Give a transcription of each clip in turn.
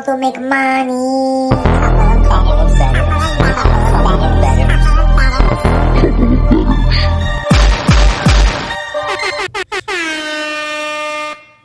to make money.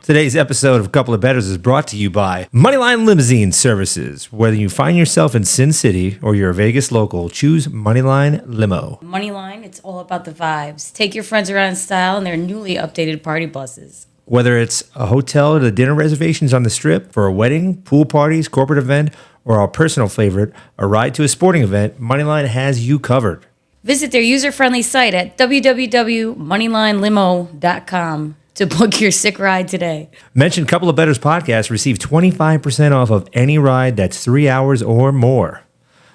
Today's episode of A Couple of Bettors is brought to you by Moneyline Limousine Services. Whether you find yourself in Sin City or you're a Vegas local, choose Moneyline Limo. Moneyline, it's all about the vibes. Take your friends around in style in their newly updated party buses. Whether it's a hotel or the dinner reservations on the Strip, for a wedding, pool parties, corporate event, or our personal favorite, a ride to a sporting event, Moneyline has you covered. Visit their user-friendly site at www.moneylinelimo.com to book your sick ride today. Mention Couple of Bettors podcast, receive 25% off of any ride that's 3 hours or more.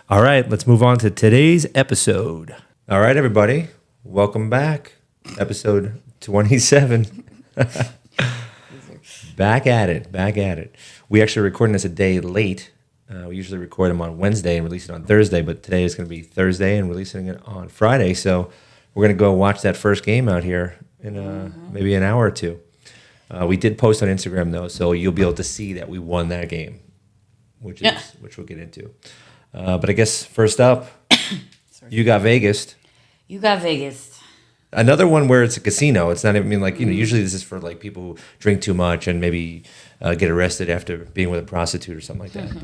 All right, let's move on to today's episode. All right, everybody, welcome back. Episode 27. Back at it. We actually are recording this a day late. We usually record them on Wednesday and release it on Thursday, but today is going to be Thursday and releasing it on Friday. So we're going to go watch that first game out here in maybe an hour or two. We did post on Instagram, though, so you'll be able to see that we won that game, which we'll get into. But I guess first up, you got Vegas. You got Vegas. Another one where it's a casino. It's not, usually this is for like people who drink too much and maybe get arrested after being with a prostitute or something like that.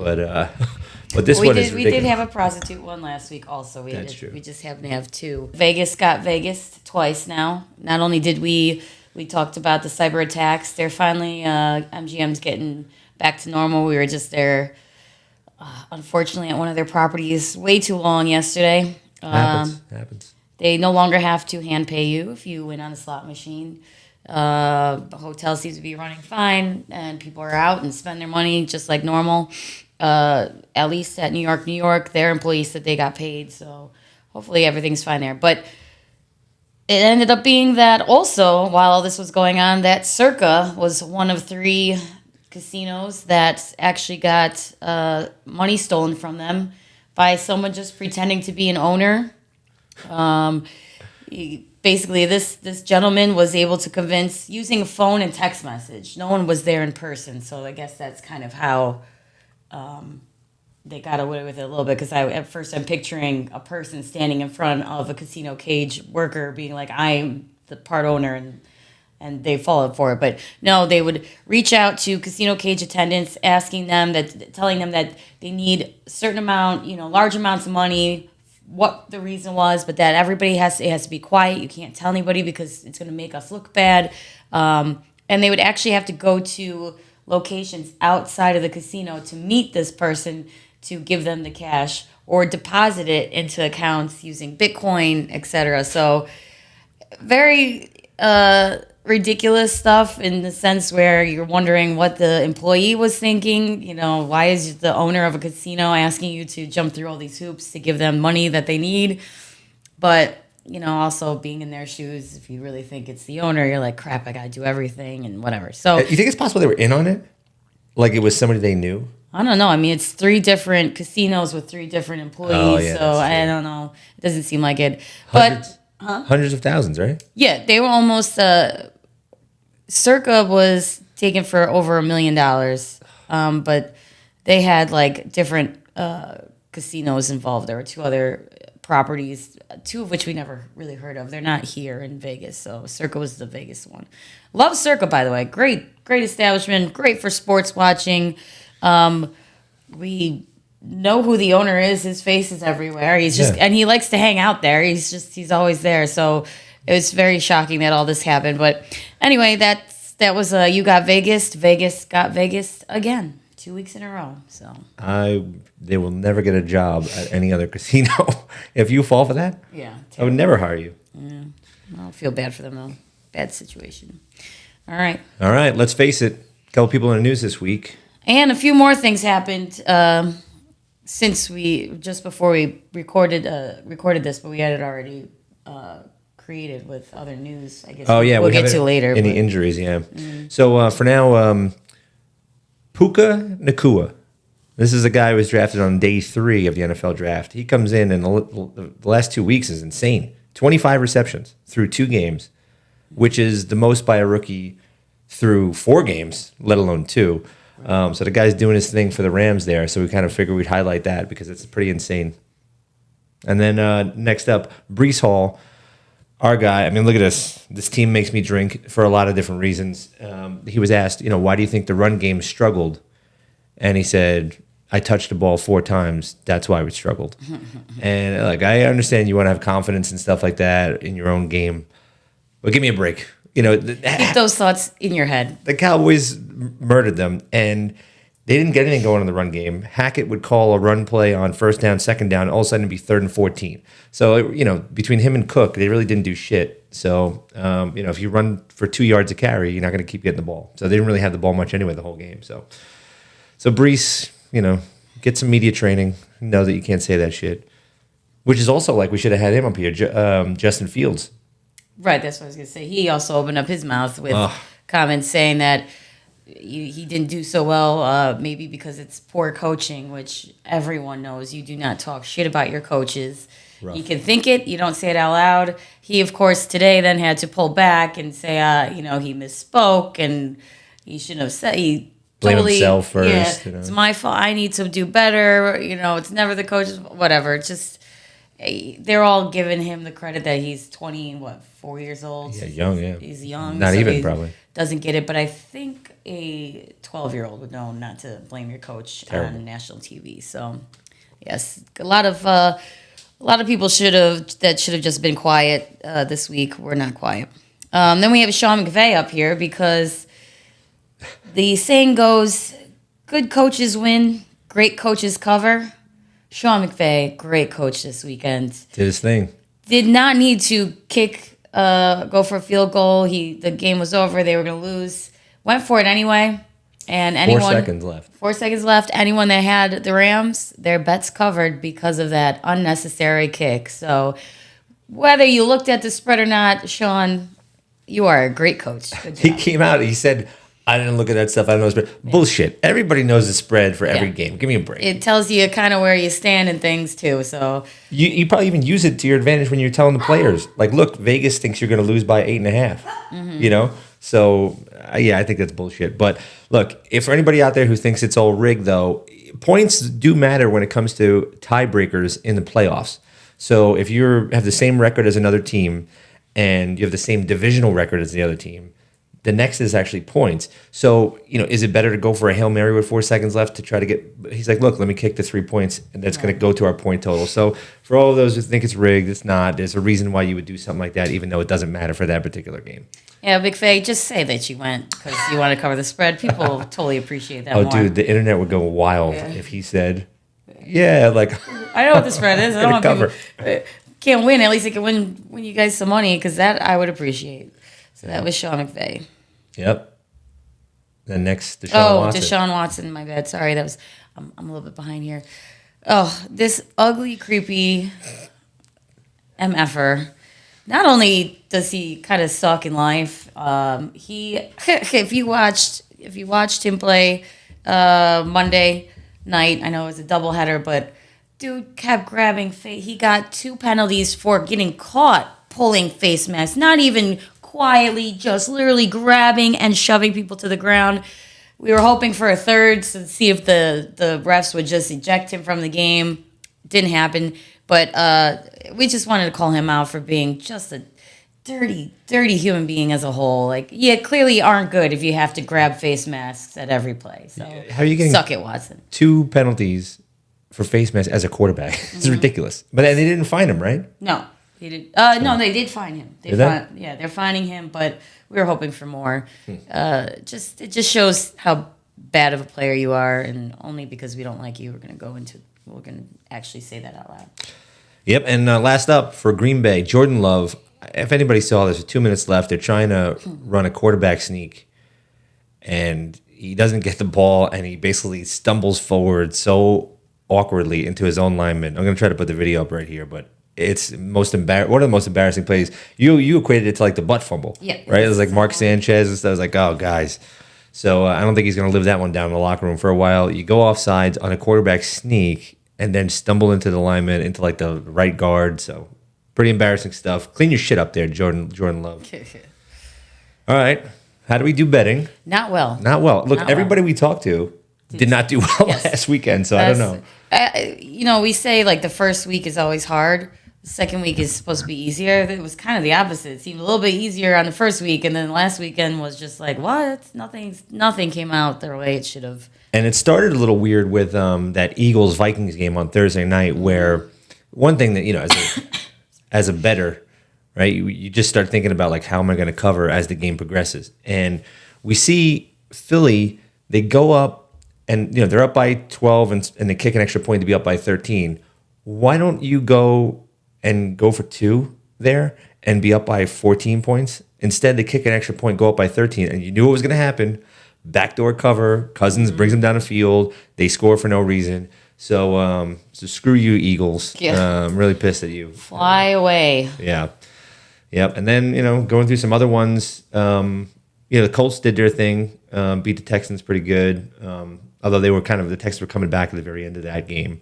But this one is ridiculous. We did have a prostitute one last week also. That's true. We just happen to have two. Vegas got Vegas twice now. Not only did we talked about the cyber attacks. They're finally, MGM's getting back to normal. We were just there, unfortunately, at one of their properties way too long yesterday. Happens. They no longer have to hand pay you if you win on a slot machine. The hotel seems to be running fine, and people are out and spend their money just like normal. At least at New York, their employees said they got paid, so hopefully everything's fine there. But it ended up being that also, while all this was going on, that Circa was one of 3 casinos that actually got money stolen from them by someone just pretending to be an owner. Basically, this gentleman was able to convince using a phone and text message. No one was there in person, so I guess that's kind of how they got away with it a little bit. Because at first I'm picturing a person standing in front of a casino cage worker being like, "I'm the part owner," and they followed for it. But no, they would reach out to casino cage attendants, telling them that they need a certain amount, large amounts of money. What the reason was, but that everybody has to be quiet. You can't tell anybody because it's going to make us look bad. And they would actually have to go to locations outside of the casino to meet this person to give them the cash or deposit it into accounts using Bitcoin, etc. So very ridiculous stuff in the sense where you're wondering what the employee was thinking. Why is the owner of a casino asking you to jump through all these hoops to give them money that they need? But, also being in their shoes, if you really think it's the owner, you're like, crap, I got to do everything and whatever. So you think it's possible they were in on it? Like it was somebody they knew? I don't know. It's 3 different casinos with 3 different employees. Oh, yeah, so I don't know. It doesn't seem like it. Hundreds of thousands, right? Yeah, they were almost. Circa was taken for over $1 million, but they had like different casinos involved. There were 2 other properties, 2 of which we never really heard of. They're not here in Vegas, so Circa was the Vegas one. Love Circa, by the way. Great establishment. Great for sports watching. We know who the owner is. His face is everywhere. And he likes to hang out there. He's always there. So it was very shocking that all this happened. But anyway, that was you got Vegas. Vegas got Vegas again, 2 weeks in a row. So they will never get a job at any other casino. If you fall for that, yeah, I would never hire you. Yeah, I don't feel bad for them though. Bad situation. All right. Let's face it. A couple people in the news this week, and a few more things happened. Since before we recorded this, but we had it already created with other news. I guess. Oh yeah, we'll get to later. Any injuries? Yeah. Mm-hmm. So for now, Puka Nacua. This is a guy who was drafted on day 3 of the NFL draft. He comes in, and the last 2 weeks is insane. 25 receptions through 2 games, which is the most by a rookie through 4 games, let alone 2. So the guy's doing his thing for the Rams there. So we kind of figured we'd highlight that because it's pretty insane. And then next up, Breece Hall, our guy. I mean, look at this. This team makes me drink for a lot of different reasons. He was asked, why do you think the run game struggled? And he said, I touched the ball 4 times. That's why we struggled. And I understand you want to have confidence and stuff like that in your own game, but give me a break. Keep those thoughts in your head. The Cowboys murdered them, and they didn't get anything going in the run game. Hackett would call a run play on first down, second down, all of a sudden it'd be 3rd and 14. So, between him and Cook, they really didn't do shit. So, if you run for 2 yards a carry, you're not going to keep getting the ball. So they didn't really have the ball much anyway the whole game. So Breece, get some media training. Know that you can't say that shit. Which is also we should have had him up here, Justin Fields. Right, that's what I was going to say. He also opened up his mouth with comments saying that he didn't do so well, maybe because it's poor coaching, which everyone knows. You do not talk shit about your coaches. Rough. You can think it, you don't say it out loud. He, of course, today then had to pull back and say, he misspoke and he shouldn't have said. He blame totally, himself first. Yeah, it's my fault. I need to do better. It's never the coach's, whatever. It's just they're all giving him the credit that he's 4 years old. Yeah, young, yeah. He's young. Not even, probably. Doesn't get it, but I think a 12-year-old would know not to blame your coach on national TV. So, yes, a lot of people should have just been quiet this week. We're not quiet. Then we have Sean McVay up here because the saying goes, good coaches win, great coaches cover. Sean McVay, great coach this weekend. Did his thing. Did not need to go for a field goal. The game was over. They were going to lose. Went for it anyway. And 4 seconds left. 4 seconds left. Anyone that had the Rams, their bets covered because of that unnecessary kick. So whether you looked at the spread or not, Sean, you are a great coach. Good job. He came out. He said, I didn't look at that stuff. I don't know the spread. Yeah. Bullshit. Everybody knows the spread for every game. Give me a break. It tells you kind of where you stand and things too. So you probably even use it to your advantage when you're telling the players, look, Vegas thinks you're going to lose by 8.5. Mm-hmm. So I think that's bullshit. But look, if for anybody out there who thinks it's all rigged, though, points do matter when it comes to tiebreakers in the playoffs. So if you have the same record as another team and you have the same divisional record as the other team, the next is actually points. So, is it better to go for a Hail Mary with 4 seconds left to try to get... He's like, look, let me kick the 3 points, and that's going to go to our point total. So for all of those who think it's rigged, it's not. There's a reason why you would do something like that, even though it doesn't matter for that particular game. Yeah, Big Faye, just say that you went because you want to cover the spread. People totally appreciate that more. Dude, the internet would go wild if he said, I know what the spread is. I don't want cover. People... Can't win. At least I can win you guys some money because that I would appreciate. So that was Sean McVay. Yep. Then next, Deshaun Watson. Deshaun Watson. My bad. Sorry, I'm a little bit behind here. Oh, this ugly, creepy MFer. Not only does he kind of suck in life, if you watched him play Monday night, I know it was a doubleheader, but dude kept grabbing face. He got 2 penalties for getting caught pulling face masks. Not even quietly, just literally grabbing and shoving people to the ground. We were hoping for a third to see if the refs would just eject him from the game. Didn't happen. But we just wanted to call him out for being just a dirty, dirty human being as a whole. Clearly aren't good if you have to grab face masks at every play. So how are you getting suck it, Watson? 2 penalties for face masks as a quarterback? It's ridiculous. But they didn't fine him, right? No. He did. No, they did fine him. They're fining him, but we were hoping for more. It just shows how bad of a player you are, and only because we don't like you, we're going to actually say that out loud. Yep, and last up for Green Bay, Jordan Love. If anybody saw, there's 2 minutes left. They're trying to run a quarterback sneak, and he doesn't get the ball, and he basically stumbles forward so awkwardly into his own lineman. I'm going to try to put the video up right here, but it's one of the most embarrassing plays. You equated it to the butt fumble, right? It was like Mark Sanchez and stuff. I was like, oh, guys. So I don't think he's going to live that one down in the locker room for a while. You go off sides on a quarterback sneak and then stumble into the lineman, into the right guard. So pretty embarrassing stuff. Clean your shit up there, Jordan Love. All right. How do we do betting? Not well. Look, everybody we talk to did not do well last weekend. So I don't know. We say like the first week is always hard. The second week is supposed to be easier. It was kind of the opposite. It seemed a little bit easier on the first week, and then last weekend was just like, what? Nothing came out the way it should have. And it started a little weird with that Eagles-Vikings game on Thursday night, where one thing that, as a bettor, right, you just start thinking about, like, how am I going to cover as the game progresses? And we see Philly, they go up, and, they're up by 12, and they kick an extra point to be up by 13. Why don't you go for 2 there and be up by 14 points? Instead, they kick an extra point, go up by 13, and you knew what was going to happen. Backdoor cover. Cousins brings them down the field. They score for no reason. So screw you, Eagles. Yeah. I'm really pissed at you. Fly away. Yeah. Yep. And then, going through some other ones, the Colts did their thing, beat the Texans pretty good. Although the Texans were coming back at the very end of that game.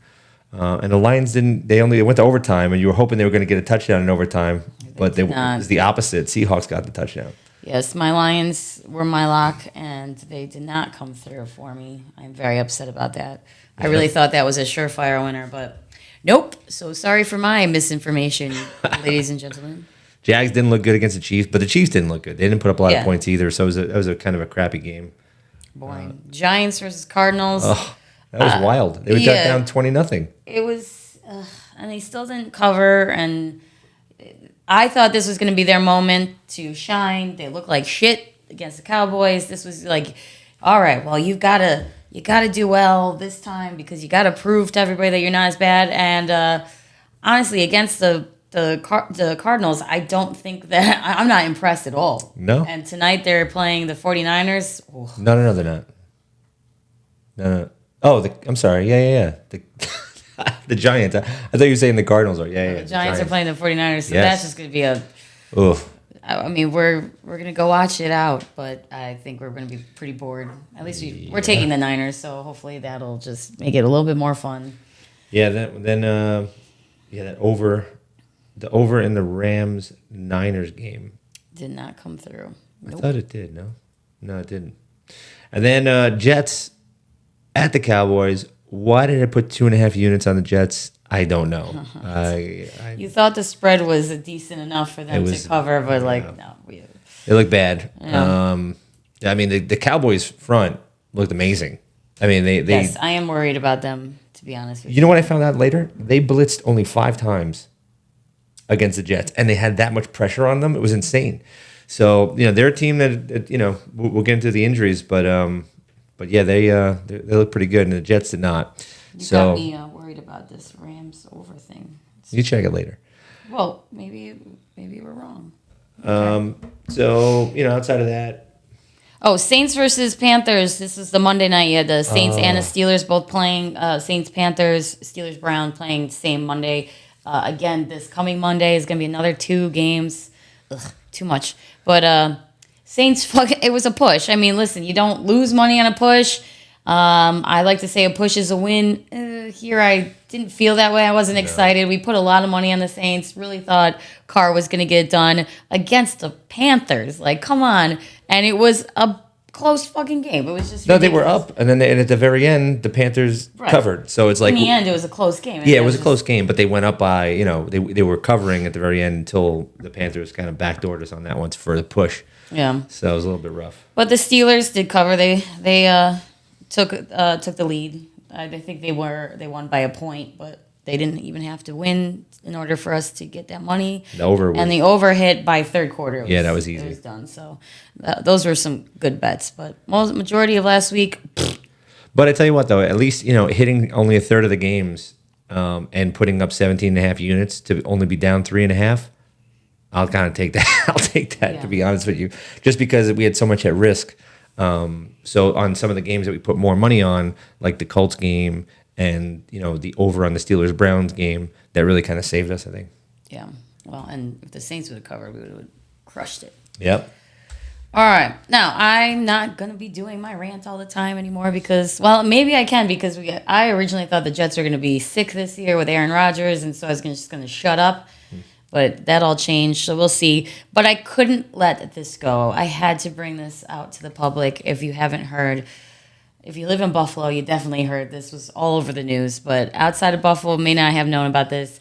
And the Lions they went to overtime, and you were hoping they were going to get a touchdown in overtime, but it was the opposite. Seahawks got the touchdown. Yes, my Lions were my lock, and they did not come through for me. I'm very upset about that. I really thought that was a surefire winner, but nope. So sorry for my misinformation, ladies and gentlemen. Jags didn't look good against the Chiefs, but the Chiefs didn't look good. They didn't put up a lot of points either, so it was a kind of a crappy game. Boring. Giants versus Cardinals. Oh, that was wild. They got down 20-0. It was, and they still didn't cover, and I thought this was going to be their moment to shine. They looked like shit against the Cowboys. This was like, all right, well, you gotta do well this time because you gotta prove to everybody that you're not as bad. And honestly, against the Cardinals, I don't think that I'm not impressed at all. No. And tonight they're playing the 49ers. Oh. No, they're not. No. Oh, I'm sorry. Yeah. The Giants. I thought you were saying the Cardinals are. Yeah. The Giants are playing the 49ers, so Yes. that's just going to be a... Oof. I mean, we're going to go watch it out, but I think we're going to be pretty bored. At least we're taking the Niners, so hopefully that'll just make it a little bit more fun. Yeah, that over... The over in the Rams-Niners game. Did not come through. Nope. I thought it did. No, it didn't. And then Jets at the Cowboys. Why did I put 2.5 units on the Jets? I don't know. You thought the spread was decent enough for them to cover, but no. It looked bad. Yeah. I mean, the Cowboys front looked amazing. I mean, they Yes, I am worried about them, to be honest with you. You know what I found out later? They blitzed only 5 times against the Jets, and they had that much pressure on them. It was insane. So, they're a team that we'll get into the injuries, but yeah, they look pretty good, and the Jets did not. You got me worried about this Rams over thing. You check it later. Well, maybe we're wrong. So, outside of that. Oh, Saints versus Panthers. This is the Monday night. You had the Saints and the Steelers both playing. Saints, Panthers, Steelers, Brown playing same Monday. Again, this coming Monday is going to be another 2 games. Ugh, too much. But Saints, it was a push. I mean, listen, you don't lose money on a push. I like to say a push is a win. Here, I didn't feel that way. I wasn't excited. We put a lot of money on the Saints. Really thought Carr was going to get it done against the Panthers. Like, come on. And it was a close fucking game. It was just ridiculous. They were up, and then at the very end, the Panthers covered. So it's like in the end, it was a close game. Yeah, it was a close game, but they went up by they were covering at the very end until the Panthers kind of backdoored us on that one for the push. Yeah, so it was a little bit rough. But the Steelers did cover. They took the lead. I think they won by a point, but they didn't even have to win in order for us to get that money. The over hit by third quarter. That was easy. It was done. So those were some good bets. But majority of last week. But I tell you what, though, at least hitting only a third of the games and putting up 17.5 units to only be down 3.5. I'll kind of take that. I'll take that, to be honest with you, just because we had so much at risk. So on some of the games that we put more money on, like the Colts game and the over on the Steelers-Browns game, that really kind of saved us, I think. Yeah. Well, and if the Saints would have covered, we would have crushed it. Yep. All right. Now, I'm not going to be doing my rant all the time anymore because, well, maybe I can because I originally thought the Jets were going to be sick this year with Aaron Rodgers, and so I was just going to shut up. But that all changed, so we'll see. But I couldn't let this go. I had to bring this out to the public. If you haven't heard, if you live in Buffalo, you definitely heard this was all over the news. But outside of Buffalo, may not have known about this.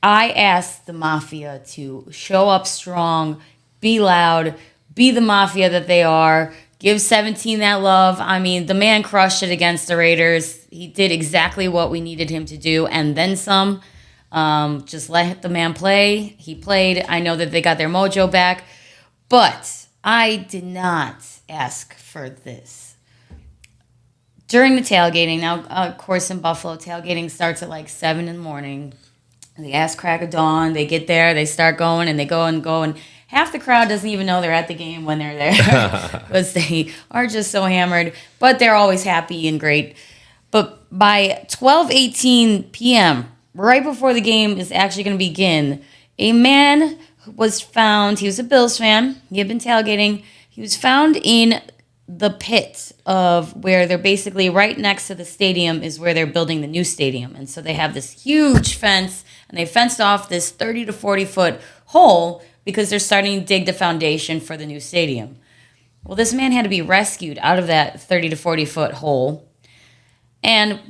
I asked the Mafia to show up strong, be loud, be the Mafia that they are, give 17 that love. I mean, the man crushed it against the Raiders. He did exactly what we needed him to do, and then some. Just let the man play. He played. I know that they got their mojo back, but I did not ask for this. During the tailgating, now, of course, in Buffalo, tailgating starts at like 7 in the morning. The ass crack of dawn. They get there, they start going, and they go, and half the crowd doesn't even know they're at the game when they're there because they are just so hammered. But they're always happy and great. But by 12:18 p.m., right before the game is actually going to begin, a man was found. He was a Bills fan. He had been tailgating. He was found in the pit of where they're basically right next to the stadium is where they're building the new stadium. And so they have this huge fence, and they fenced off this 30 to 40 foot hole because they're starting to dig the foundation for the new stadium. Well, this man had to be rescued out of that 30 to 40 foot hole. And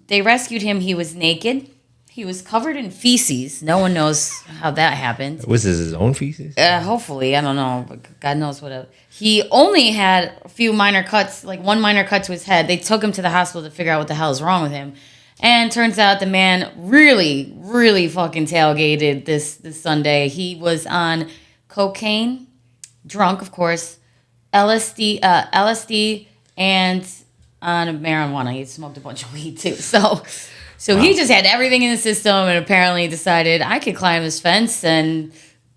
they rescued him. He was naked. He was covered in feces. No one knows how that happened. Was this his own feces? Hopefully. I don't know. God knows what. He only had a few minor cuts, like one minor cut to his head. They took him to the hospital to figure out what the hell is wrong with him. And turns out the man really, really fucking tailgated this Sunday. He was on cocaine, drunk, of course, LSD, and on marijuana. He smoked a bunch of weed too. So wow. He just had everything in the system, and apparently decided I could climb this fence and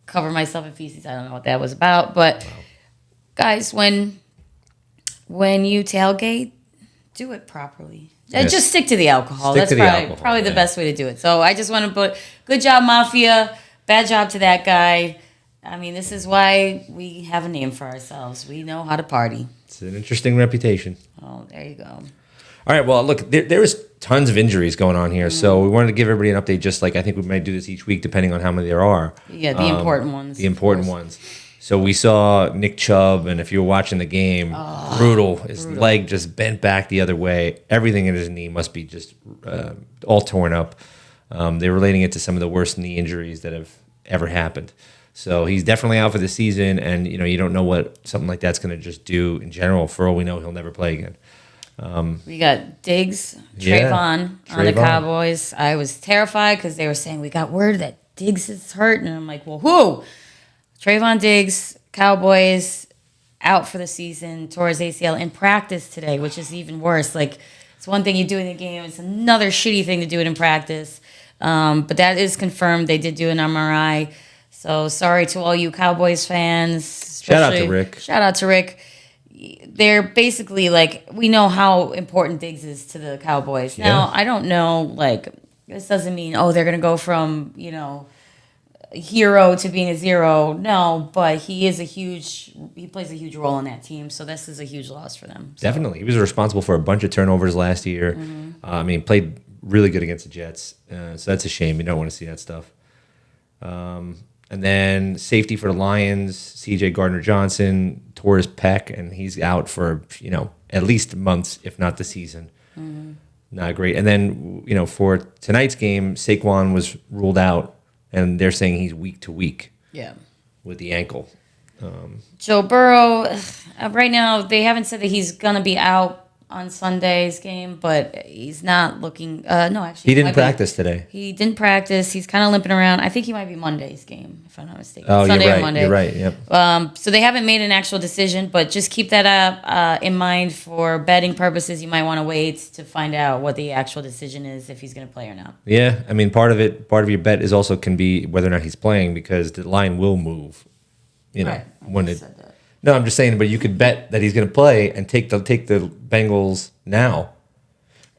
cover myself in feces. I don't know what that was about, but guys, when you tailgate, do it properly. Yes. Just stick to the alcohol. That's probably the best way to do it. So I just want to put good job, Mafia. Bad job to that guy. I mean, this is why we have a name for ourselves. We know how to party. It's an interesting reputation. Oh, there you go. All right. Well, look, there is tons of injuries going on here. So we wanted to give everybody an update, just like I think we might do this each week, depending on how many there are. Yeah, the important ones. The important ones. So we saw Nick Chubb, and if you were watching the game, brutal. His leg just bent back the other way. Everything in his knee must be just all torn up. They're relating it to some of the worst knee injuries that have ever happened. So he's definitely out for the season, and you don't know what something like that's going to just do in general. For all we know, he'll never play again. We got Diggs, Trayvon on the Cowboys. I was terrified because they were saying we got word that Diggs is hurt, and I'm like, well, who? Trayvon Diggs, Cowboys, out for the season, tore his ACL in practice today, which is even worse. Like, it's one thing you do in the game, it's another shitty thing to do it in practice. But that is confirmed. They did do an MRI. So sorry to all you Cowboys fans. Shout out to Rick. They're basically like, we know how important Diggs is to the Cowboys. Now, I don't know, like, this doesn't mean, they're going to go from, hero to being a zero. No, but he plays a huge role in that team. So this is a huge loss for them. So. Definitely. He was responsible for a bunch of turnovers last year. Mm-hmm. Played really good against the Jets. So that's a shame. You don't want to see that stuff. And then safety for the Lions, C.J. Gardner-Johnson tore his pec, and he's out for, at least months, if not the season. Mm-hmm. Not great. And then, for tonight's game, Saquon was ruled out, and they're saying he's week to week. Yeah. With the ankle. Joe Burrow, right now, they haven't said that he's going to be out on Sunday's game, but he's not looking. No, actually, he didn't practice today. He didn't practice. He's kind of limping around. I think he might be Monday's game, if I'm not mistaken. Oh, Sunday you're right. Or Monday. You're right. Yep. So they haven't made an actual decision, but just keep that up in mind for betting purposes. You might want to wait to find out what the actual decision is, if he's going to play or not. Yeah, part of your bet is also can be whether or not he's playing, because the line will move. Right. When it. No, I'm just saying, but you could bet that he's going to play and take the Bengals now,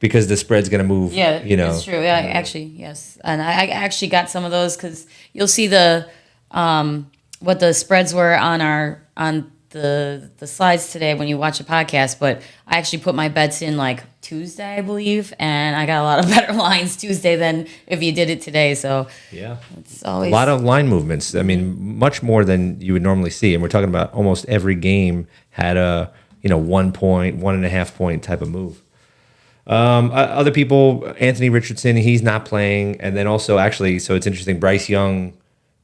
because the spread's going to move. Yeah, that's true. Yeah, actually, yes. And I actually got some of those, because you'll see the what the spreads were on the slides today when you watch a podcast. But I actually put my bets in like Tuesday, I believe, and I got a lot of better lines Tuesday than if you did it today. So yeah, it's always a lot of line movements. I mean, much more than you would normally see. And we're talking about almost every game had a 1 point, 1.5 point type of move. Other people, Anthony Richardson, he's not playing. And then also, actually, so it's interesting, Bryce Young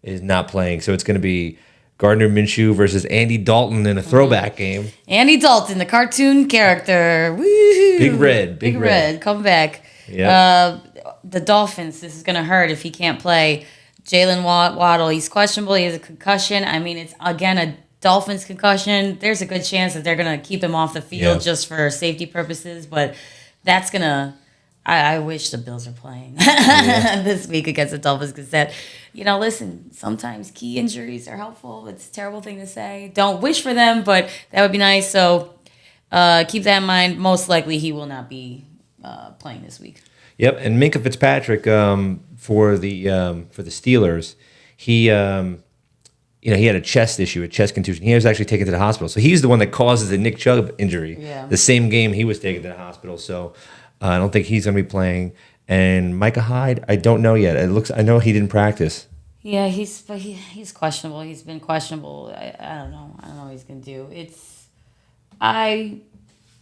is not playing. So it's going to be Gardner Minshew versus Andy Dalton in a throwback game. Andy Dalton, the cartoon character. Woo-hoo. Big Red. Come back. Yeah. The Dolphins, this is going to hurt if he can't play. Jalen Waddle, he's questionable. He has a concussion. I mean, it's, again, a Dolphins concussion. There's a good chance that they're going to keep him off the field just for safety purposes. But that's going to... I wish the Bills are playing this week against the Dolphins because that, listen, sometimes key injuries are helpful. It's a terrible thing to say. Don't wish for them, but that would be nice. So keep that in mind. Most likely he will not be playing this week. Yep, and Minkah Fitzpatrick for the Steelers, he he had a chest issue, a chest contusion. He was actually taken to the hospital. So he's the one that causes the Nick Chubb injury. Yeah. The same game he was taken to the hospital. So I don't think he's going to be playing. And Micah Hyde, I don't know yet. I know he didn't practice. Yeah, he's questionable. He's been questionable. I don't know. I don't know what he's going to do. I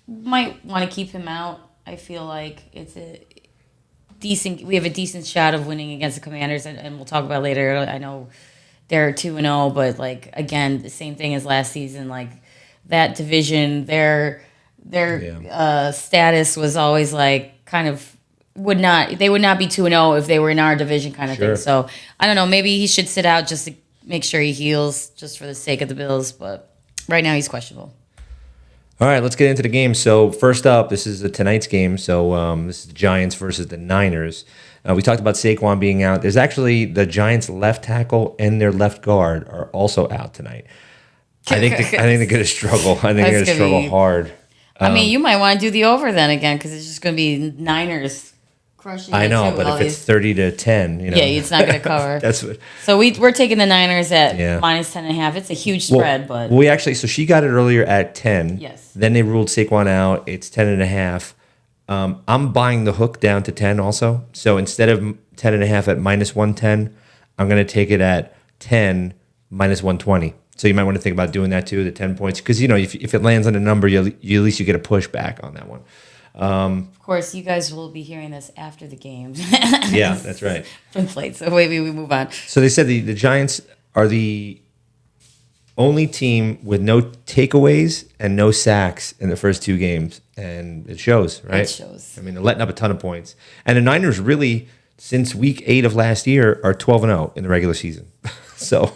might want to keep him out. I feel like we have a decent shot of winning against the Commanders, and we'll talk about it later. I know they're 2-0, but again, the same thing as last season. That division, their status was always they would not be 2-0 if they were in our division kind of thing. So I don't know, maybe he should sit out just to make sure he heals just for the sake of the Bills, but right now he's questionable. All right, let's get into the game. So first up, this is tonight's game. So this is the Giants versus the Niners. We talked about Saquon being out. There's actually the Giants' left tackle and their left guard are also out tonight. I think they're going to struggle. I think they're going to struggle hard. I mean, you might want to do the over then again because it's just going to be Niners crushing. I know, but if it's 30-10, yeah, it's not going to cover. That's what. So we're taking the Niners at minus 10.5. It's a huge spread, but we actually. So she got it earlier at 10. Yes. Then they ruled Saquon out. It's 10.5. I'm buying the hook down to 10 also. So instead of 10.5 at minus 110, I'm going to take it at 10 minus 120. So you might want to think about doing that too, the 10 points, because if it lands on a number, you at least you get a pushback on that one. Of course, you guys will be hearing this after the game. Yeah, that's right. From flight, so maybe we move on. So they said the Giants are the only team with no takeaways and no sacks in the first two games, and it shows, right? It shows. I mean, they're letting up a ton of points, and the Niners really, since week 8 of last year, are 12-0 in the regular season. So,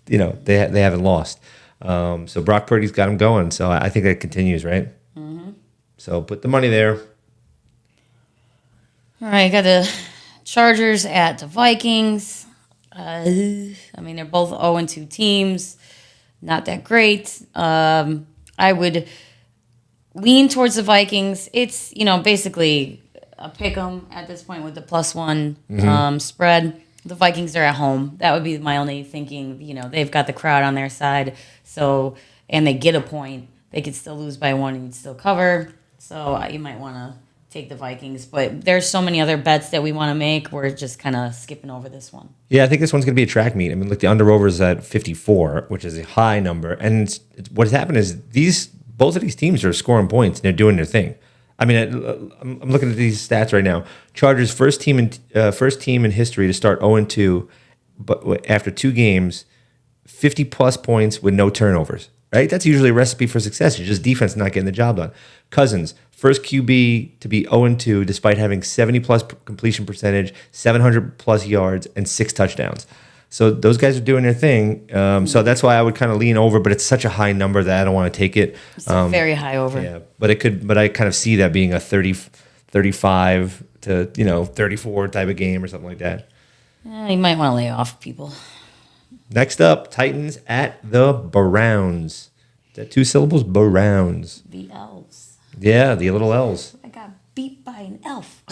they haven't lost. So Brock Purdy's got them going. So I think that continues, right? Mm-hmm. So put the money there. All right, got the Chargers at the Vikings. I mean, they're both 0-2 teams. Not that great. I would lean towards the Vikings. It's, basically a pick 'em at this point with the +1 spread. The Vikings are at home. That would be my only thinking. They've got the crowd on their side. So, and they get a point. They could still lose by 1 and you'd still cover. So you might want to take the Vikings. But there's so many other bets that we want to make. We're just kind of skipping over this one. Yeah, I think this one's going to be a track meet. I mean, look, the under-over is at 54, which is a high number. And what has happened is both of these teams are scoring points, and they're doing their thing. I mean, I'm looking at these stats right now. Chargers first team in history to start 0-2, but after 2 games, 50-plus points with no turnovers. Right? That's usually a recipe for success. It's just defense not getting the job done. Cousins, first QB to be 0-2 despite having 70-plus completion percentage, 700-plus yards, and 6 touchdowns. So those guys are doing their thing. So that's why I would kind of lean over, but it's such a high number that I don't want to take it. It's a very high over. Yeah, but I kind of see that being a 35 to 34 type of game or something like that. You might want to lay off people. Next up, Titans at the Browns. Is that 2 syllables? Browns. The elves. Yeah, the little elves. I got beat by an elf.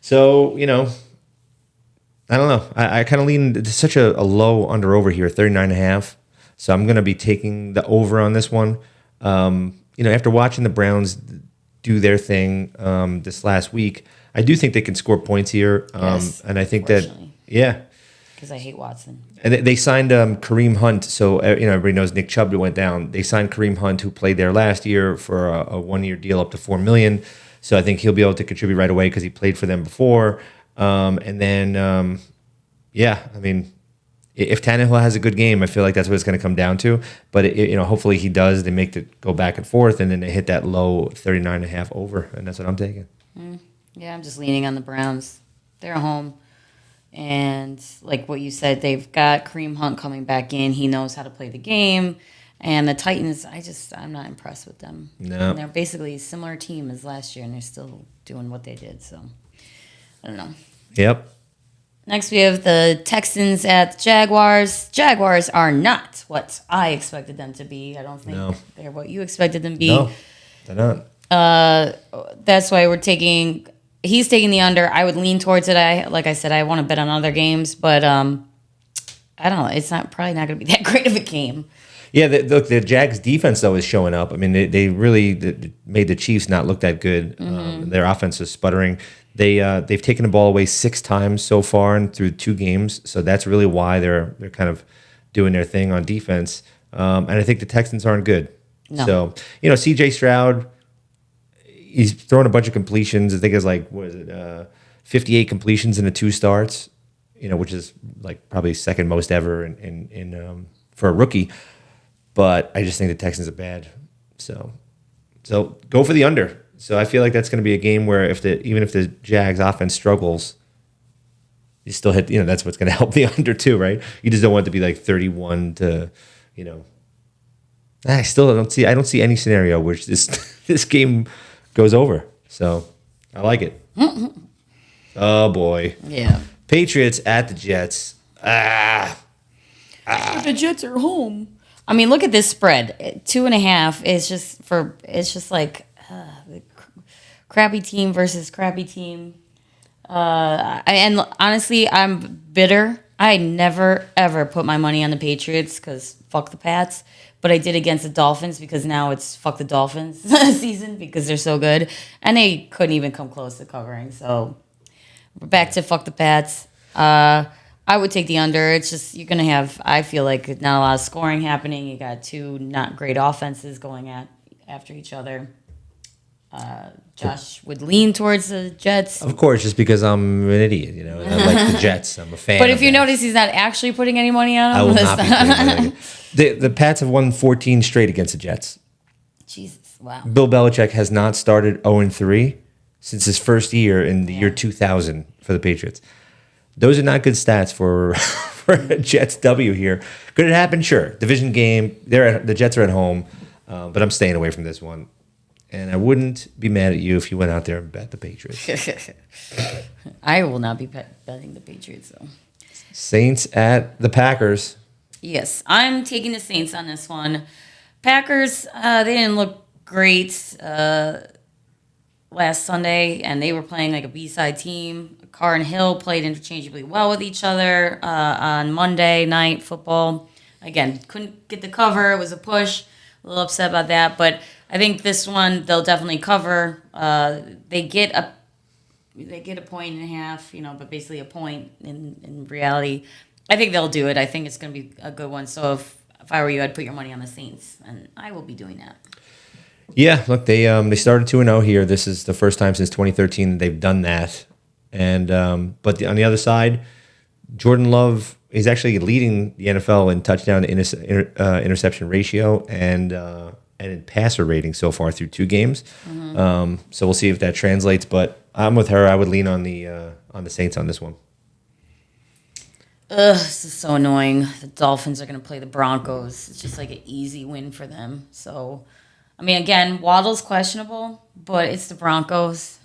So, I don't know. I kind of lean to such a low under-over here, 39.5. So I'm going to be taking the over on this one. After watching the Browns do their thing this last week, I do think they can score points here. Yes, and I think that, yeah. because I hate Watson. And they signed Kareem Hunt. So, everybody knows Nick Chubb went down. They signed Kareem Hunt, who played there last year, for a 1-year deal up to $4 million. So I think he'll be able to contribute right away because he played for them before. And then, I mean, if Tannehill has a good game, I feel like that's what it's going to come down to. But, hopefully he does. They make it go back and forth, and then they hit that low 39.5 over, and that's what I'm taking. Yeah, I'm just leaning on the Browns. They're at home. And like what you said, they've got Kareem Hunt coming back in. He knows how to play the game. And the Titans, I'm not impressed with them. No. And they're basically a similar team as last year, and they're still doing what they did. So, I don't know. Yep. Next, we have the Texans at the Jaguars. Jaguars are not what I expected them to be. I don't think they're what you expected them to be. No, they're not. That's why he's taking the under. I would lean towards it. Like I said, I want to bet on other games, but I don't know. It's probably not going to be that great of a game. Yeah, the Jags defense, though, is showing up. I mean, they really made the Chiefs not look that good. Their offense is sputtering. They've taken the ball away 6 times so far and through 2 games, so that's really why they're kind of doing their thing on defense. And I think the Texans aren't good. No. So, C.J. Stroud, he's throwing a bunch of completions. I think it's 58 completions in the 2 starts, which is like probably second most ever in for a rookie. But I just think the Texans are bad. So go for the under. So I feel like that's going to be a game where even if the Jags offense struggles, you still hit. That's what's going to help the under too, right? You just don't want it to be like 31 to, I still don't see. I don't see any scenario where this game goes over. So I like it. Oh boy. Yeah. Patriots at the Jets. The Jets are home. I mean, look at this spread. 2.5 is just like crappy team versus crappy team. And honestly, I'm bitter. I never ever put my money on the Patriots because fuck the Pats. But I did against the Dolphins because now it's fuck the Dolphins season because they're so good. And they couldn't even come close to covering. So we're back to fuck the Pats. I would take the under. It's just you're going to have, I feel like, not a lot of scoring happening. You got 2 not great offenses going after each other. Josh would lean towards the Jets. Of course, just because I'm an idiot, and I like the Jets. I'm a fan. But if you notice, he's not actually putting any money on them. I will not be putting money on the Pats have won 14 straight against the Jets. Jesus, wow. Bill Belichick has not started 0-3 since his first year in the year 2000 for the Patriots. Those are not good stats for a Jets W here. Could it happen? Sure. Division game. The Jets are at home, but I'm staying away from this one. And I wouldn't be mad at you if you went out there and bet the Patriots. I will not be betting the Patriots, though. Saints at the Packers. Yes, I'm taking the Saints on this one. Packers, they didn't look great last Sunday, and they were playing like a B-side team. Carr and Hill played interchangeably well with each other on Monday night football. Again, couldn't get the cover. It was a push. A little upset about that, but I think this one they'll definitely cover. They get a 1.5, but basically a point in reality. I think they'll do it. I think it's going to be a good one. So if I were you, I'd put your money on the Saints, and I will be doing that. Yeah, look, they started 2-0 here. This is the first time since 2013 they've done that. And but on the other side, Jordan Love is actually leading the NFL in touchdown to interception ratio and in passer rating so far through 2 games. So we'll see if that translates. But I'm with her. I would lean on the Saints on this one. This is so annoying. The Dolphins are going to play the Broncos. It's just like an easy win for them. So, I mean, again, Waddle's questionable, but it's the Broncos.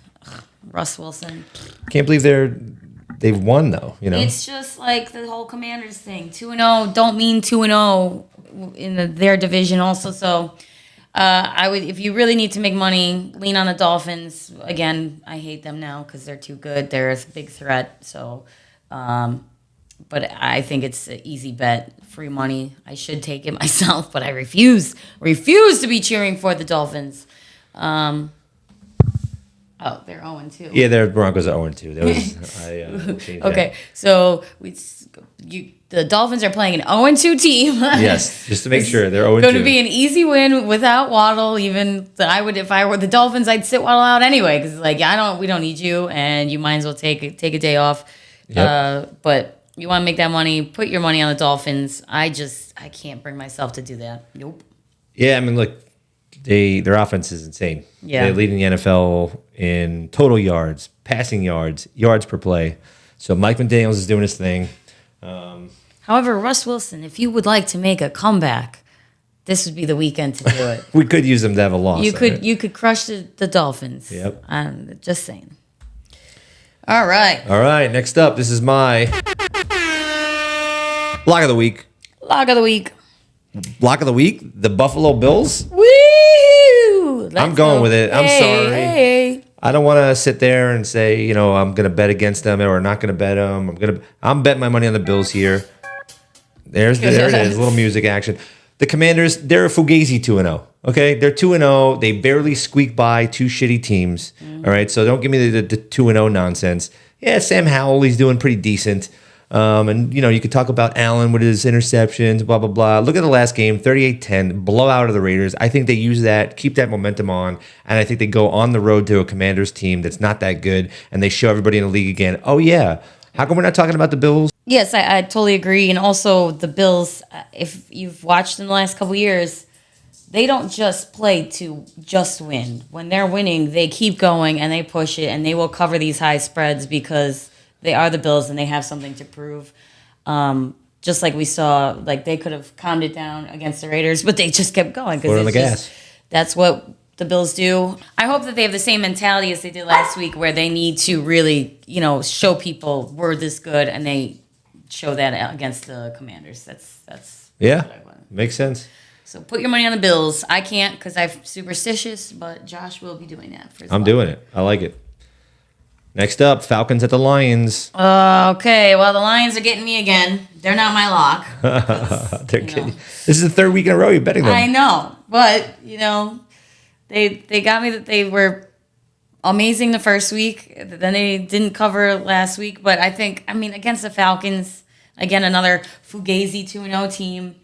Russ Wilson. Can't believe they've won though. It's just like the whole Commanders thing. 2-0 don't mean 2-0 in their division also. So, I would, if you really need to make money, lean on the Dolphins. Again, I hate them now because they're too good. They're a big threat. So. But I think it's an easy bet, free money. I should take it myself, but I refuse to be cheering for the Dolphins. Oh, they're 0-2. Yeah, their Broncos are 0-2. That was changed that. Okay, so the Dolphins are playing an 0-2 team. Yes, just to make sure they're 0-2. Going to be an easy win without Waddle. Even I would, if I were the Dolphins, I'd sit Waddle out anyway because we don't need you, and you might as well take a day off. Yep. But you want to make that money, put your money on the Dolphins. I can't bring myself to do that. Nope. Yeah, I mean, look, their offense is insane. Yeah, they're leading the NFL in total yards, passing yards, yards per play. So Mike McDaniels is doing his thing. However, Russ Wilson, if you would like to make a comeback, this would be the weekend to do it. We could use them to have a loss. You could crush the Dolphins. Yep. I'm just saying. All right. All right. Next up, this is my lock of the week. Lock of the week. Lock of the week. The Buffalo Bills. Woo! I'm going with it. I'm sorry. Hey. I don't want to sit there and say, I'm going to bet against them or not going to bet them. I'm betting my money on the Bills here. There it is. A little music action. The Commanders, they're a fugazi 2-0. Okay, they're 2-0. They barely squeak by two shitty teams. All right, so don't give me the 2-0 nonsense. Yeah, Sam Howell, he's doing pretty decent. And, you could talk about Allen with his interceptions, blah, blah, blah. Look at the last game, 38-10, blowout of the Raiders. I think they use that, keep that momentum on, and I think they go on the road to a Commanders team that's not that good, and they show everybody in the league again, oh, yeah, how come we're not talking about the Bills? Yes, I totally agree. And also the Bills, if you've watched them the last couple of years, they don't just play to just win. When they're winning, they keep going and they push it and they will cover these high spreads because they are the Bills and they have something to prove. Just like we saw, they could have calmed it down against the Raiders, but they just kept going because that's what the Bills do. I hope that they have the same mentality as they did last week, where they need to really, show people we're this good, and they show that against the Commanders. That's yeah, what I want. Makes sense. So put your money on the Bills. I can't because I'm superstitious, but Josh will be doing that. I'm doing it. I like it. Next up, Falcons at the Lions. Okay, well, the Lions are getting me again. They're not my lock. They're kidding. This is the third week in a row you're betting them. I know, but, they got me that they were amazing the first week. Then they didn't cover last week. But against the Falcons, again, another fugazi 2-0 team.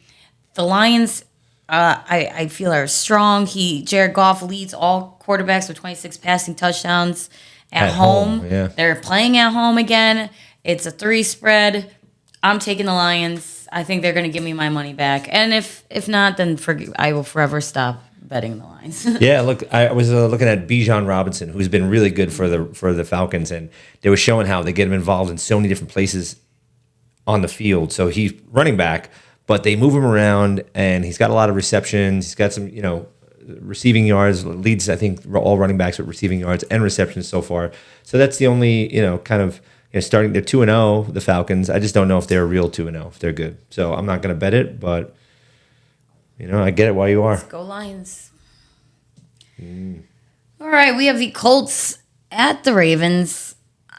The Lions, I feel, are strong. Jared Goff leads all quarterbacks with 26 passing touchdowns at home. Yeah. They're playing at home again. It's a 3 spread. I'm taking the Lions. I think they're going to give me my money back. And if not, then I will forever stop betting the Lions. Yeah, look, I was looking at Bijan Robinson, who's been really good for the Falcons, and they were showing how they get him involved in so many different places on the field. So he's running back, but they move him around, and he's got a lot of receptions. He's got some, receiving yards, leads, I think, all running backs with receiving yards and receptions so far. So that's the only, starting, they're 2-0, the Falcons. I just don't know if they're a real 2-0, if they're good. So I'm not going to bet it, but, I get it while you are. Let's go Lions. All right, we have the Colts at the Ravens.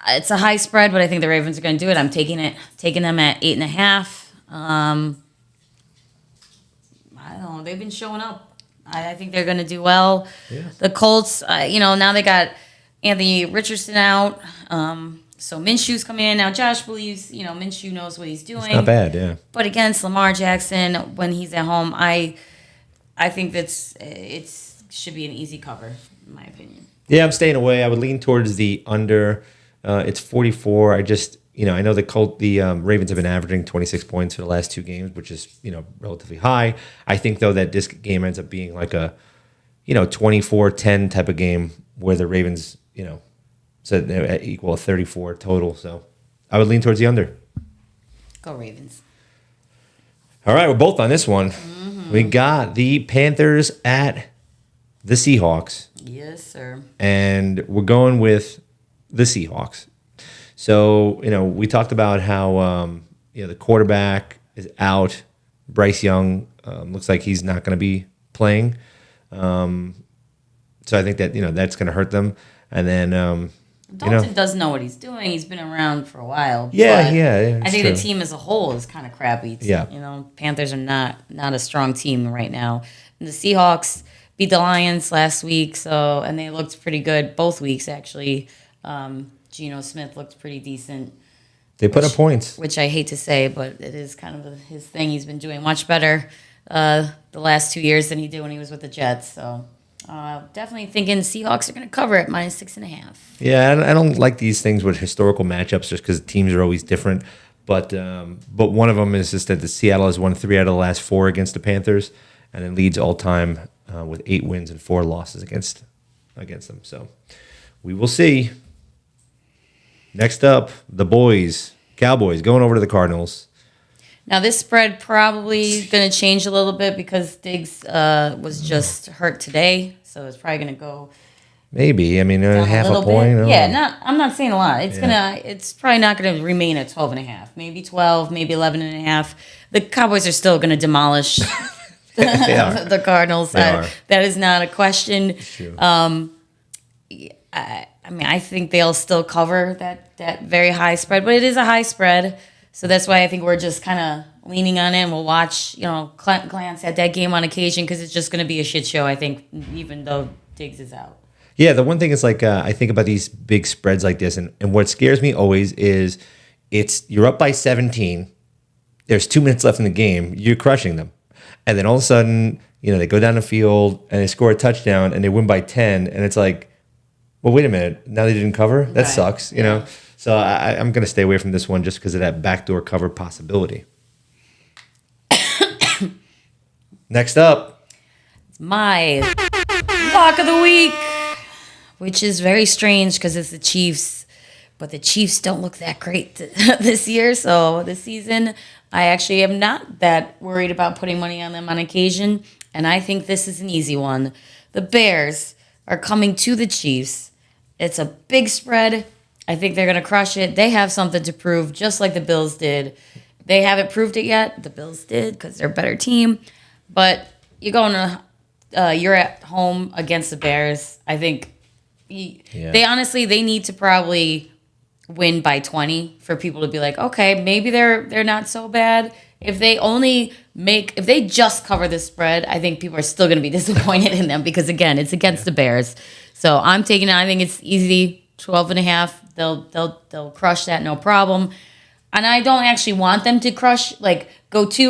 It's a high spread, but I think the Ravens are going to do it. I'm taking them at 8.5. I don't know. They've been showing up. I think they're going to do well. Yeah. The Colts, now they got Anthony Richardson out. So Minshew's coming in. Now Josh believes, Minshew knows what he's doing. It's not bad, yeah. But against Lamar Jackson, when he's at home, I think it should be an easy cover, in my opinion. Yeah, I'm staying away. I would lean towards the under. It's 44. I just, I know the Ravens have been averaging 26 points for the last 2 games, which is, relatively high. I think, though, that this game ends up being like a, 24-10 type of game where the Ravens, so they equal 34 total. So I would lean towards the under. Go Ravens. All right, we're both on this one. Mm-hmm. We got the Panthers at the Seahawks. Yes, sir. And we're going with the Seahawks. So, we talked about how, the quarterback is out. Bryce Young looks like he's not going to be playing. So I think that, that's going to hurt them. And then, Dalton does know what he's doing. He's been around for a while. Yeah. I think the team as a whole is kind of crappy. Yeah. Panthers are not a strong team right now. And the Seahawks, beat the Lions last week, and they looked pretty good both weeks actually. Geno Smith looked pretty decent. They put up points, which I hate to say, but it is kind of his thing. He's been doing much better the last 2 years than he did when he was with the Jets. So definitely thinking Seahawks are going to cover it -6.5. Yeah, I don't like these things with historical matchups just because teams are always different. But one of them is just that the Seattle has won 3 out of the last 4 against the Panthers, and then leads all time with 8 wins and 4 losses against them. So we will see. Next up, the Cowboys going over to the Cardinals. Now this spread probably going to change a little bit because Diggs was just hurt today, so it's probably going to go. Maybe. I mean, half a point. Yeah, I'm not saying a lot. It's probably not going to remain at 12.5. Maybe 12, maybe 11.5. The Cowboys are still going to demolish the Cardinals. That is not a question. True. I mean, I think they'll still cover that very high spread, but it is a high spread. So that's why I think we're just kind of leaning on it, and we'll watch, glance at that game on occasion because it's just going to be a shit show, I think, even though Diggs is out. Yeah, the one thing is I think about these big spreads like this, and what scares me always is you're up by 17, there's 2 minutes left in the game, you're crushing them. And then all of a sudden, they go down the field and they score a touchdown and they win by 10, and it's like, well, wait a minute, now they didn't cover? That sucks, know? So I'm going to stay away from this one just because of that backdoor cover possibility. Next up. My lock of the week, which is very strange because it's the Chiefs, but the Chiefs don't look that great this year. So this season, I actually am not that worried about putting money on them on occasion, and I think this is an easy one. The Bears are coming to the Chiefs. It's a big spread. I think they're going to crush it. They have something to prove, just like the Bills did. They haven't proved it yet. The Bills did because they're a better team. But you're at home against the Bears. I think they need to probably win by 20 for people to be like, okay, maybe they're not so bad. If they just cover the spread, I think people are still going to be disappointed in them because, again, it's against the Bears. So I'm taking it. I think it's easy, 12.5. They'll crush that, no problem. And I don't actually want them to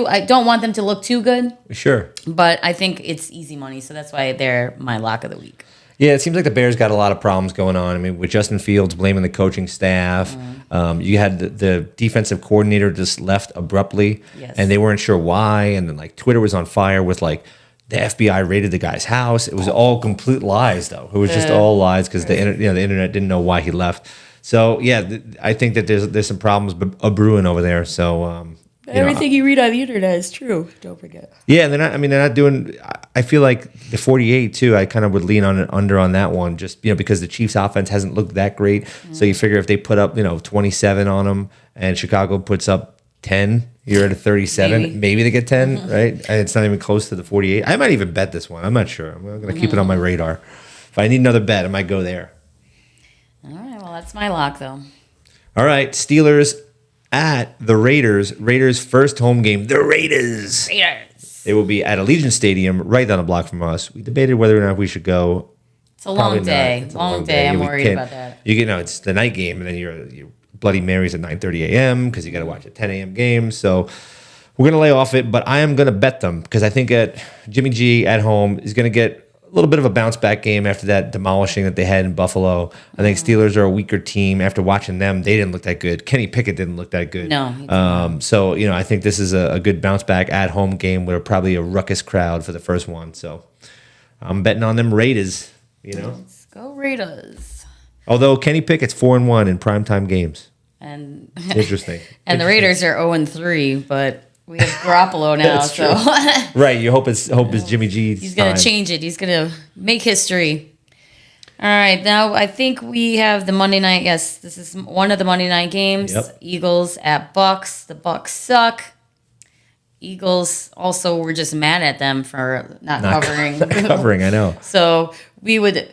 I don't want them to look too good. Sure. But I think it's easy money, so that's why they're my lock of the week. Yeah, it seems like the Bears got a lot of problems going on. I mean, with Justin Fields blaming the coaching staff. You had the defensive coordinator just left abruptly, and they weren't sure why. And then Twitter was on fire with the FBI raided the guy's house. It was all complete lies, though. It was just all lies because the internet didn't know why he left. So yeah, I think that there's some problems brewing over there. So everything you read on the internet is true. Don't forget. Yeah, and they're not doing. I feel like the 48 too. I kind of would lean on it under on that one, just because the Chiefs' offense hasn't looked that great. So you figure if they put up 27 on them, and Chicago puts up 10, you're at a 37. Maybe they get 10, right? And it's not even close to the 48. I might even bet this one. I'm not sure. I'm going to keep it on my radar. If I need another bet, I might go there. All right. Well, that's my lock, though. All right, Steelers at the Raiders. Raiders' first home game. The Raiders. They will be at Allegiant Stadium, right down the block from us. We debated whether or not we should go. It's a long day. It's a long day. I'm worried about that. It's the night game, and then you're Bloody Marys at 9:30 a.m. because you got to watch a 10 a.m. game. So we're gonna lay off it, but I am gonna bet them because I think Jimmy G at home is gonna get a little bit of a bounce back game after that demolishing that they had in Buffalo. I think Steelers are a weaker team. After watching them, they didn't look that good. Kenny Pickett didn't look that good. No. So I think this is a good bounce back at home game with probably a ruckus crowd for the first one. So I'm betting on them Raiders. Let's go Raiders. Although Kenny Pickett's 4-1 in primetime games. And interesting. And the Raiders are 0-3, but we have Garoppolo now, so right. You hope it's Jimmy G's. He's gonna change it. He's gonna make history. All right, now I think we have the Monday night. Yes, this is one of the Monday night games. Yep. Eagles at Bucks. The Bucks suck. Eagles also, we're just mad at them for not covering. Covering, I know. So we would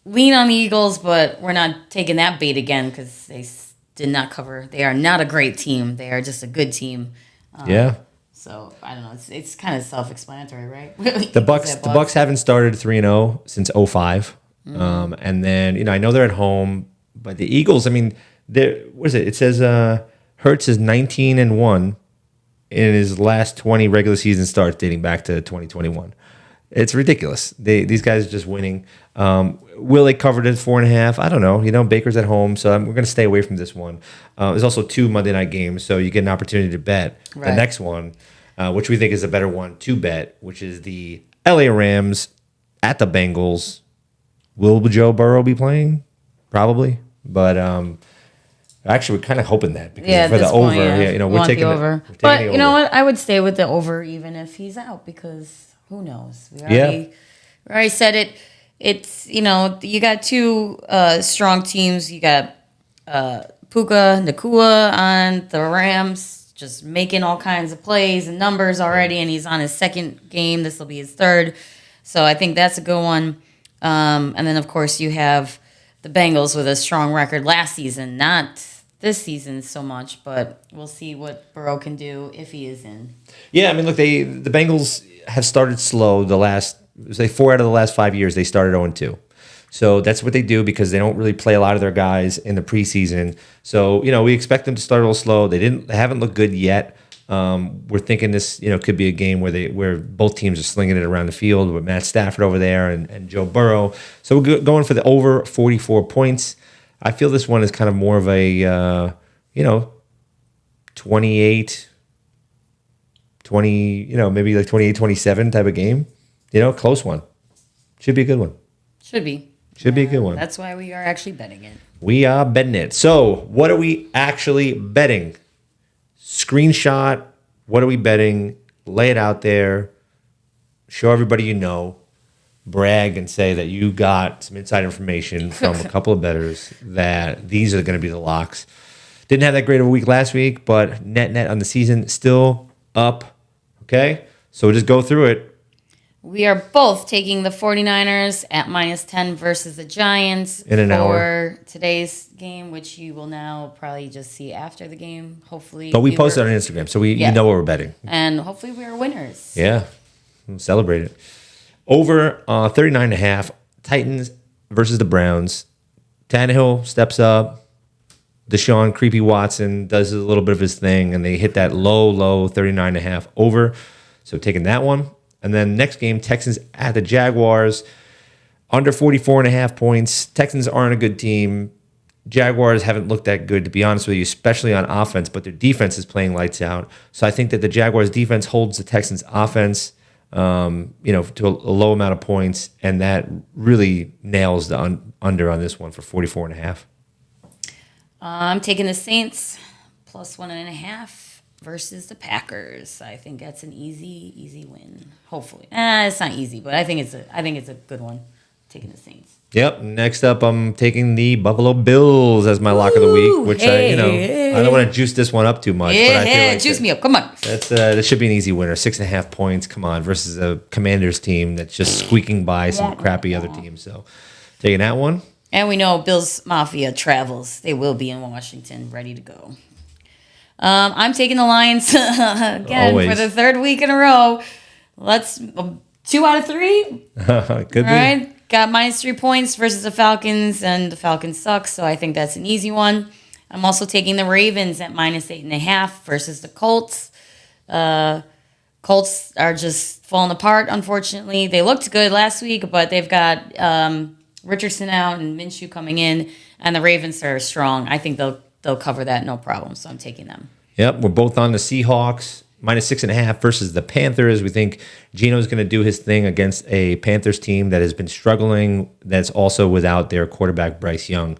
lean on the Eagles, but we're not taking that bait again because they did not cover. They are not a great team. They are just a good team. Yeah. So I don't know. It's kind of self-explanatory, right? The Bucks haven't started 3-0 since '05. And then, I know they're at home, but the Eagles, I mean, what is it? It says Hurts is 19-1 in his last 20 regular season starts dating back to 2021. It's ridiculous. These guys are just winning. Will they cover it at 4.5? I don't know. Baker's at home, so we're going to stay away from this one. There's also 2 Monday night games, so you get an opportunity to bet the next one, which we think is a better one to bet, which is the LA Rams at the Bengals. Will Joe Burrow be playing? Probably, but actually, we're kind of hoping that because for the over, we're taking the over. But you know what? I would stay with the over even if he's out because who knows? We already said it. It's you got 2 strong teams. You got Puka Nacua on the Rams, just making all kinds of plays and numbers already, and he's on his 2nd game. This will be his 3rd, so I think that's a good one. And then of course you have the Bengals with a strong record last season, not this season so much, but we'll see what Burrow can do if he is in. Yeah, I mean, look, the Bengals have started slow. 4 out of the last 5 years they started 0-2. So that's what they do because they don't really play a lot of their guys in the preseason. So we expect them to start a little slow. They haven't looked good yet. We're thinking this could be a game where both teams are slinging it around the field with Matt Stafford over there and Joe Burrow. So we're going for the over 44 points. I feel this one is kind of more of a 28, 20, maybe like 28-27 type of game. Close one. Should be a good one. Should be a good one. That's why we are actually betting it. We are betting it. So what are we actually betting? Screenshot. What are we betting? Lay it out there. Show everybody brag and say that you got some inside information from a couple of bettors that these are going to be the locks. Didn't have that great of a week last week, but net on the season still up. Okay? So we'll just go through it. We are both taking the 49ers at -10 versus the Giants in an hour for today's game, which you will now probably just see after the game, hopefully. But we posted on Instagram, so you know what we're betting. And hopefully we are winners. Yeah. We'll celebrate it. Over 39.5, Titans versus the Browns. Tannehill steps up. Deshaun, creepy Watson, does a little bit of his thing, and they hit that low 39.5 over. So taking that one. And then next game, Texans at the Jaguars. Under 44.5 points. Texans aren't a good team. Jaguars haven't looked that good, to be honest with you, especially on offense, but their defense is playing lights out. So I think that the Jaguars defense holds the Texans offense to a low amount of points, and that really nails the under on this one for 44.5. I'm taking the Saints +1.5 versus the Packers. I think that's an easy win. Hopefully, it's not easy, but I think it's a good one. Taking the Saints. Yep. Next up, I'm taking the Buffalo Bills as my lock of the week, which I don't want to juice this one up too much. But I feel like juice me up. Come on. That should be an easy winner. 6.5 points. Come on, versus a Commanders team that's just squeaking by some crappy other teams. So taking that one. And we know Bills Mafia travels. They will be in Washington, ready to go. I'm taking the Lions again for the 3rd week in a row. Let's 2 out of 3. Could be. Right. Got -3 points versus the Falcons, and the Falcons suck, so I think that's an easy one. I'm also taking the Ravens at -8.5 versus the Colts. Colts are just falling apart, unfortunately. They looked good last week, but they've got Richardson out and Minshew coming in, and the Ravens are strong. I think they'll cover that no problem, so I'm taking them. Yep, we're both on the Seahawks. -6.5 versus the Panthers. We think Gino's going to do his thing against a Panthers team that has been struggling, that's also without their quarterback, Bryce Young.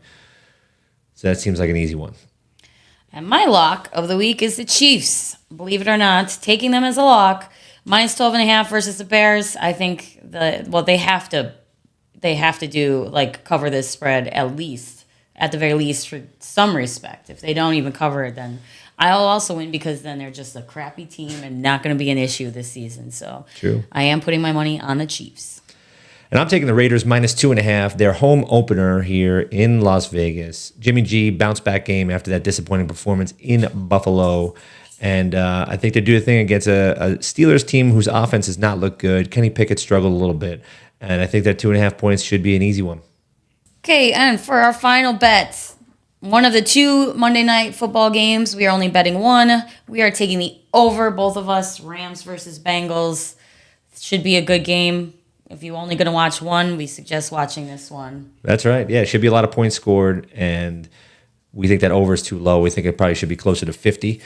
So that seems like an easy one. And my lock of the week is the Chiefs. Believe it or not, taking them as a lock. -12.5 versus the Bears. I think they have to do cover this spread at the very least for some respect. If they don't even cover it, then I'll also win because then they're just a crappy team and not going to be an issue this season. So true. I am putting my money on the Chiefs. And I'm taking the Raiders -2.5. Their home opener here in Las Vegas. Jimmy G bounce back game after that disappointing performance in Buffalo. And I think they do a thing against a Steelers team whose offense has not looked good. Kenny Pickett struggled a little bit. And I think that 2.5 points should be an easy one. Okay, and for our final bets, one of the 2 Monday Night Football games, we are only betting one. We are taking the over, both of us, Rams versus Bengals. Should be a good game. If you're only going to watch one, we suggest watching this one. That's right. Yeah, it should be a lot of points scored. And we think that over is too low. We think it probably should be closer to 50.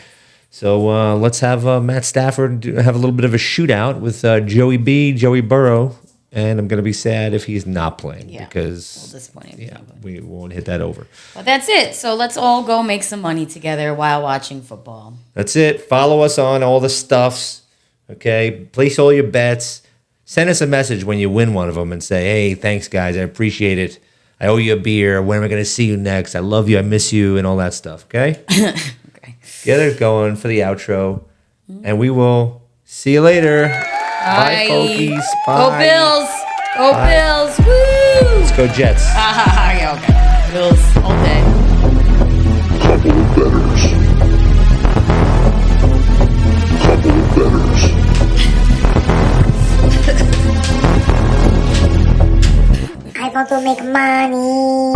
So let's have Matt Stafford have a little bit of a shootout with Joey B, Joey Burrow. And I'm going to be sad if he's not playing because disappointing. We won't hit that over. But that's it. So let's all go make some money together while watching football. That's it. Follow us on all the stuffs. Okay? Place all your bets. Send us a message when you win one of them and say, hey, thanks, guys. I appreciate it. I owe you a beer. When am I going to see you next? I love you. I miss you and all that stuff. Okay? Okay. Get it going for the outro. And we will see you later. Bye, folkies. Bye. Go Bills. Go Bye. Bills. Woo! Let's go Jets. Yeah, okay. Bills all day. Couple of bettors. Couple of bettors. I want to make money.